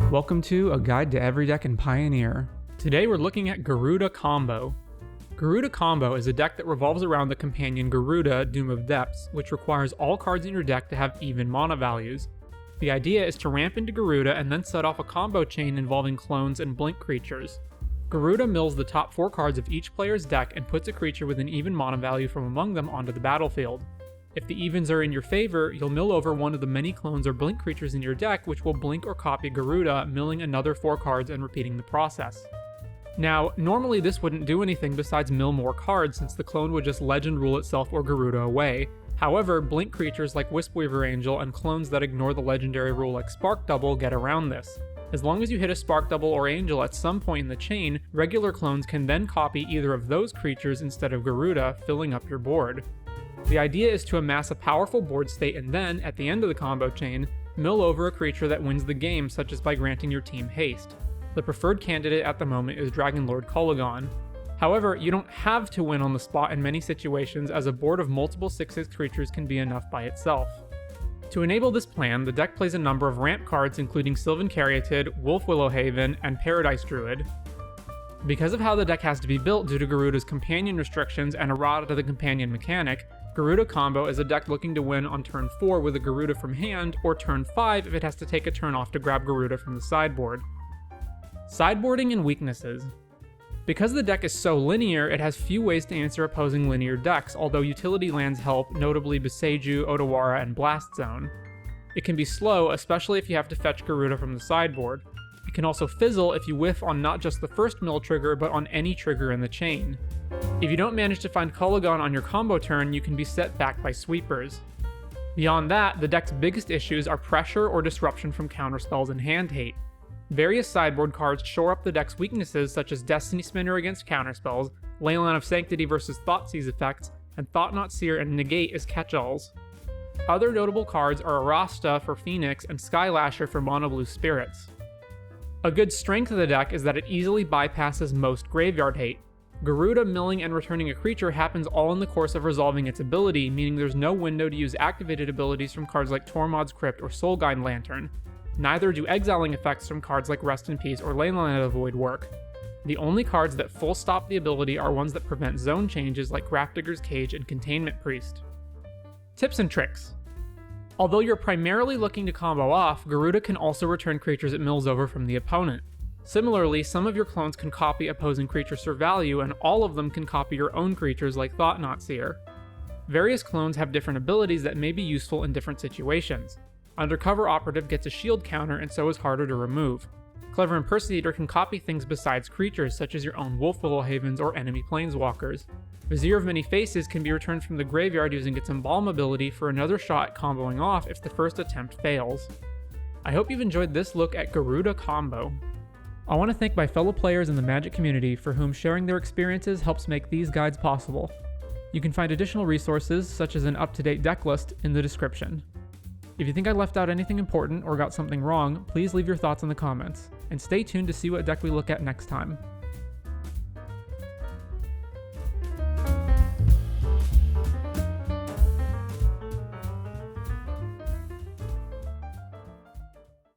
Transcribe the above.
Welcome to A Guide to Every Deck in Pioneer. Today we're looking at Gyruda Combo. Gyruda Combo is a deck that revolves around the companion Gyruda, Doom of Depths, which requires all cards in your deck to have even mana values. The idea is to ramp into Gyruda and then set off a combo chain involving clones and blink creatures. Gyruda mills the top 4 cards of each player's deck and puts a creature with an even mana value from among them onto the battlefield. If the evens are in your favor, you'll mill over one of the many clones or blink creatures in your deck, which will blink or copy Gyruda, milling another 4 cards and repeating the process. Now, normally this wouldn't do anything besides mill more cards, since the clone would just legend rule itself or Gyruda away. However, blink creatures like Wispweaver Angel and clones that ignore the legendary rule like Spark Double get around this. As long as you hit a Spark Double or Angel at some point in the chain, regular clones can then copy either of those creatures instead of Gyruda, filling up your board. The idea is to amass a powerful board state and then, at the end of the combo chain, mill over a creature that wins the game, such as by granting your team haste. The preferred candidate at the moment is Dragonlord Kolaghan. However, you don't have to win on the spot in many situations, as a board of multiple 6/6 creatures can be enough by itself. To enable this plan, the deck plays a number of ramp cards including Sylvan Caryatid, Wolf Willowhaven, and Paradise Druid. Because of how the deck has to be built due to Gyruda's companion restrictions and errata to the companion mechanic, Gyruda Combo is a deck looking to win on turn 4 with a Gyruda from hand, or turn 5 if it has to take a turn off to grab Gyruda from the sideboard. Sideboarding and Weaknesses. Because the deck is so linear, it has few ways to answer opposing linear decks, although utility lands help, notably Boseiju, Otawara, and Blast Zone. It can be slow, especially if you have to fetch Gyruda from the sideboard. It can also fizzle if you whiff on not just the first mill trigger, but on any trigger in the chain. If you don't manage to find Kolaghan on your combo turn, you can be set back by sweepers. Beyond that, the deck's biggest issues are pressure or disruption from counterspells and hand hate. Various sideboard cards shore up the deck's weaknesses, such as Destiny Spinner against counterspells, Leyline of Sanctity versus Thoughtseize effects, and Thought-Knot Seer and Negate as catch-alls. Other notable cards are Arasta for Phoenix and Skylasher for Mono Blue Spirits. A good strength of the deck is that it easily bypasses most graveyard hate. Gyruda milling and returning a creature happens all in the course of resolving its ability, meaning there's no window to use activated abilities from cards like Tormod's Crypt or Soulguide Lantern. Neither do exiling effects from cards like Rest in Peace or Leyline of the Void work. The only cards that full stop the ability are ones that prevent zone changes like Grafdigger's Cage and Containment Priest. Tips and tricks. Although you're primarily looking to combo off, Gyruda can also return creatures it mills over from the opponent. Similarly, some of your clones can copy opposing creatures for value, and all of them can copy your own creatures like Thought-Knot Seer. Various clones have different abilities that may be useful in different situations. Undercover Operative gets a shield counter and so is harder to remove. Clever Impersonator can copy things besides creatures, such as your own Wolf Willowhavens or enemy planeswalkers. Vizier of Many Faces can be returned from the graveyard using its Embalm ability for another shot at comboing off if the first attempt fails. I hope you've enjoyed this look at Gyruda Combo. I want to thank my fellow players in the Magic community for whom sharing their experiences helps make these guides possible. You can find additional resources, such as an up-to-date deck list, in the description. If you think I left out anything important or got something wrong, please leave your thoughts in the comments, and stay tuned to see what deck we look at next time.